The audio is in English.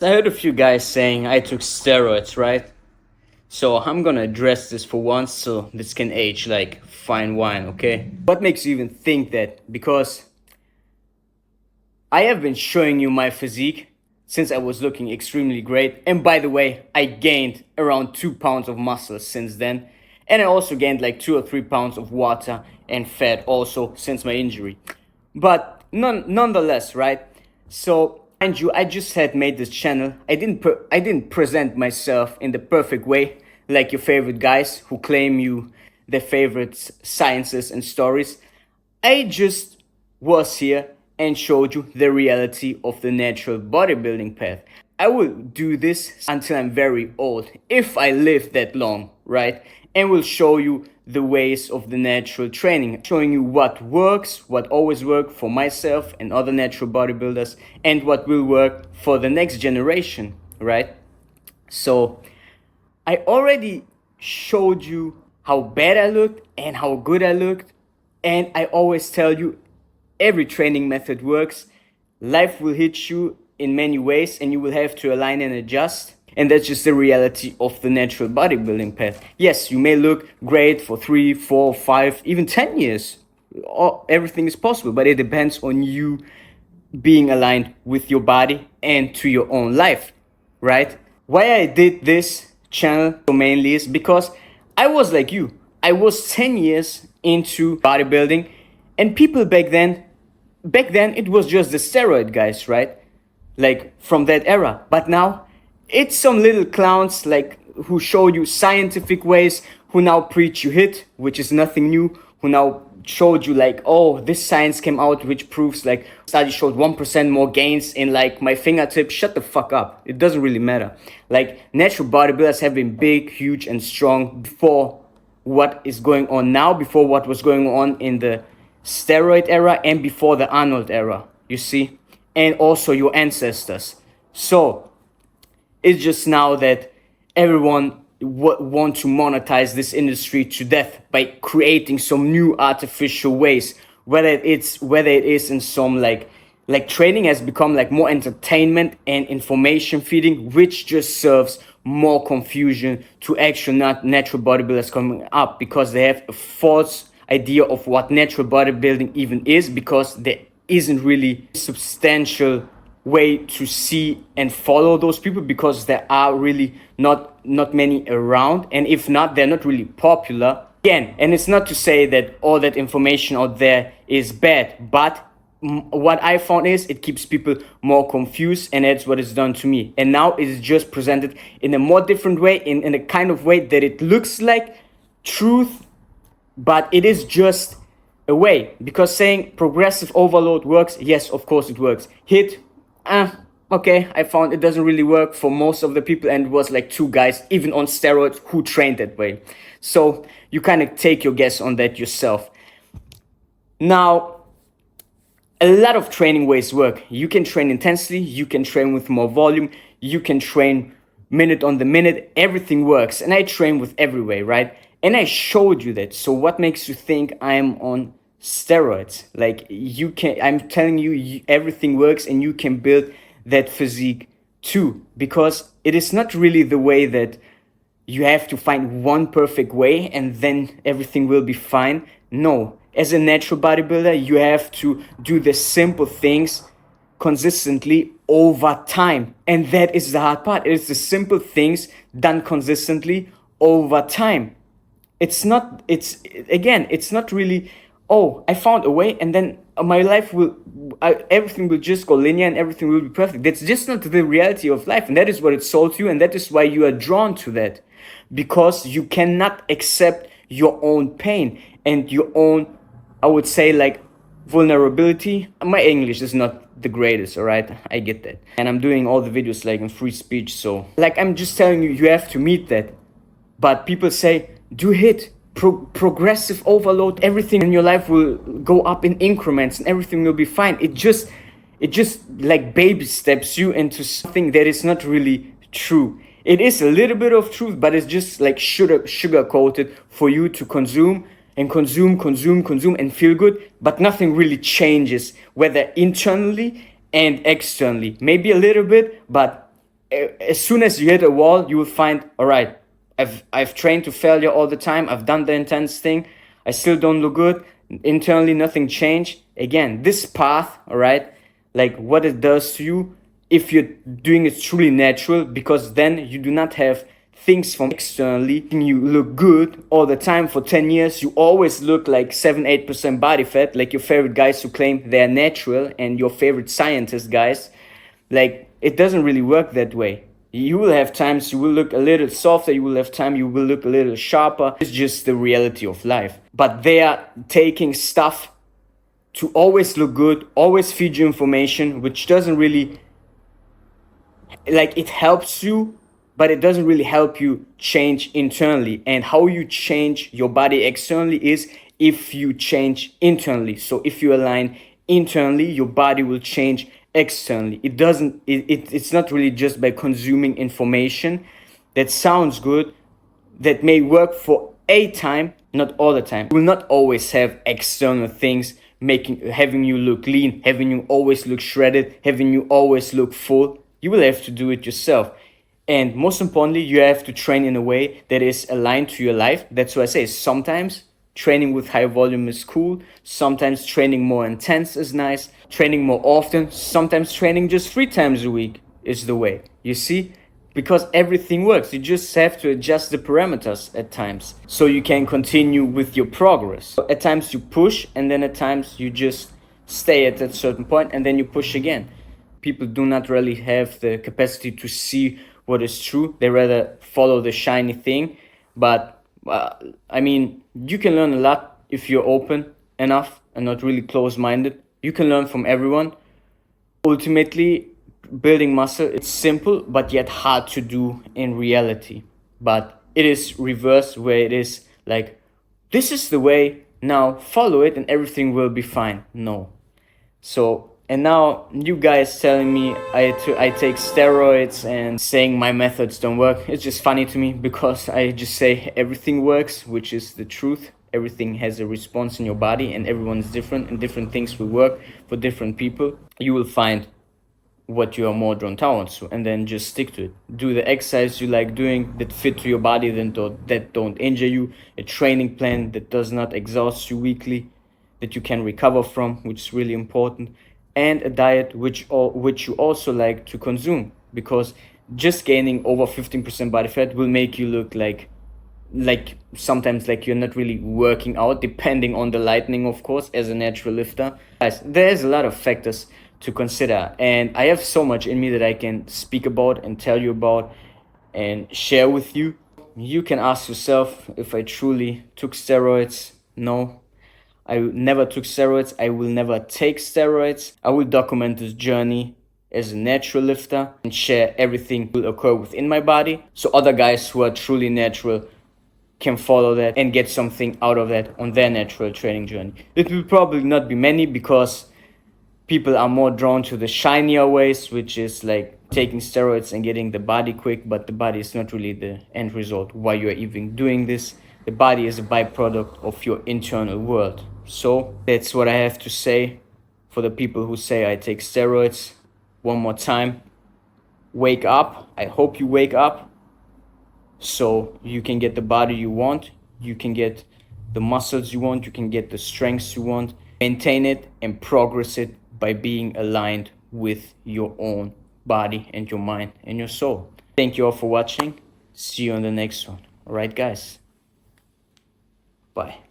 I heard a few guys saying I took steroids, right? So I'm gonna address this for once so this can age like fine wine, okay? What makes you even think that? Because I have been showing you my physique since I was looking extremely great. And by the way, I gained around 2 pounds of muscle since then. And I also gained like 2 or 3 pounds of water and fat also since my injury. But nonetheless, right? So, mind you, I just had made this channel. I didn't present myself in the perfect way, like your favorite guys who claim you their favorite sciences and stories. I just was here and showed you the reality of the natural bodybuilding path. I will do this until I'm very old, if I live that long, right? And will show you the ways of the natural training, showing you what works, what always worked for myself and other natural bodybuilders, and what will work for the next generation, right? So I already showed you how bad I looked and how good I looked, and I always tell you every training method works. Life will hit you in many ways and you will have to align and adjust. And that's just the reality of the natural bodybuilding path. Yes, you may look great for 3, 4, 5, even 10 years. Everything is possible, but it depends on you being aligned with your body and to your own life, right? Why I did this channel mainly is because I was like you. I was 10 years into bodybuilding, and people back then it was just the steroid guys, right? Like from that era. But now it's some little clowns like who show you scientific ways, who now preach you hit, which is nothing new, who now showed you like, oh, this science came out which proves like study showed 1% more gains in like my fingertip. Shut the fuck up. It doesn't really matter. Like natural bodybuilders have been big, huge and strong before what is going on now, before what was going on in the steroid era and before the Arnold era, you see, and also your ancestors. So it's just now that everyone want to monetize this industry to death by creating some new artificial ways, whether it is in some like training has become like more entertainment and information feeding, which just serves more confusion to actual not natural bodybuilders coming up, because they have a false idea of what natural bodybuilding even is, because there isn't really substantial way to see and follow those people, because there are really not many around, and if not, they're not really popular again. And it's not to say that all that information out there is bad, but what I found is it keeps people more confused, and that's what it's done to me. And now it is just presented in a more different way, in a kind of way that it looks like truth, but it is just a way. Because saying progressive overload works, yes, of course it works. Hit, okay, I found it doesn't really work for most of the people, and it was like 2 guys, even on steroids, who trained that way. So you kind of take your guess on that yourself. Now, a lot of training ways work. You can train intensely, you can train with more volume, you can train minute on the minute, everything works. And I train with every way, right? And I showed you that. So what makes you think I'm on steroids? Like, I'm telling you, everything works and you can build that physique too. Because it is not really the way that you have to find one perfect way and then everything will be fine. No, as a natural bodybuilder, you have to do the simple things consistently over time. And that is the hard part. It's the simple things done consistently over time. It's not really, oh, I found a way and then my life everything will just go linear and everything will be perfect. That's just not the reality of life. And that is what it sold to you. And that is why you are drawn to that. Because you cannot accept your own pain and your own, I would say, like, vulnerability. My English is not the greatest, all right? I get that. And I'm doing all the videos like in free speech. So like, I'm just telling you, you have to meet that. But people say, do hit, progressive overload, everything in your life will go up in increments and everything will be fine. It just like baby steps you into something that is not really true. It is a little bit of truth, but it's just like sugar coated for you to consume and consume and feel good, but nothing really changes, whether internally and externally. Maybe a little bit, but as soon as you hit a wall, you will find, all right, I've trained to failure all the time. I've done the intense thing. I still don't look good. Internally, nothing changed. Again, this path, all right, like what it does to you if you're doing it truly natural, because then you do not have things from externally. You look good all the time for 10 years. You always look like 7-8% body fat, like your favorite guys who claim they're natural and your favorite scientist guys. Like, it doesn't really work that way. You will have times you will look a little softer, you will have time you will look a little sharper. It's just the reality of life. But they are taking stuff to always look good, always feed you information, which doesn't really, like, it helps you, but it doesn't really help you change internally. And how you change your body externally is if you change internally. So if you align internally, your body will change externally. It's not really just by consuming information that sounds good, that may work for a time, not all the time. You will not always have external things having you look lean, having you always look shredded, having you always look full. You will have to do it yourself. And most importantly, you have to train in a way that is aligned to your life. That's why I say sometimes training with high volume is cool. Sometimes training more intense is nice. Training more often. Sometimes training just 3 times a week is the way. You see? Because everything works. You just have to adjust the parameters at times so you can continue with your progress. At times you push, and then at times you just stay at that certain point and then you push again. People do not really have the capacity to see what is true. They rather follow the shiny thing. But I mean, you can learn a lot if you're open enough and not really close-minded. You can learn from everyone. Ultimately, building muscle, it's simple but yet hard to do in reality. But it is reversed, where it is like, this is the way, now follow it and everything will be fine. No. So, and now you guys telling me I take steroids and saying my methods don't work. It's just funny to me, because I just say everything works, which is the truth. Everything has a response in your body and everyone's different, and different things will work for different people. You will find what you are more drawn towards, and then just stick to it. Do the exercise you like doing that fit to your body, that don't injure you. A training plan that does not exhaust you weekly, that you can recover from, which is really important. And a diet which you also like to consume, because just gaining over 15% body fat will make you look like sometimes like you're not really working out, depending on the lightning, of course, as a natural lifter. Guys, there's a lot of factors to consider, and I have so much in me that I can speak about and tell you about and share with you. You can ask yourself if I truly took steroids. No, I never took steroids. I will never take steroids. I will document this journey as a natural lifter and share everything will occur within my body, so other guys who are truly natural can follow that and get something out of that on their natural training journey. It will probably not be many, because people are more drawn to the shinier ways, which is like taking steroids and getting the body quick, but the body is not really the end result why you're even doing this. The body is a byproduct of your internal world. So that's what I have to say for the people who say I take steroids. One more time, wake up. I hope you wake up, so you can get the body you want, you can get the muscles you want, you can get the strengths you want. Maintain it and progress it by being aligned with your own body and your mind and your soul. Thank you all for watching. See you on the next one. All right, guys. Bye.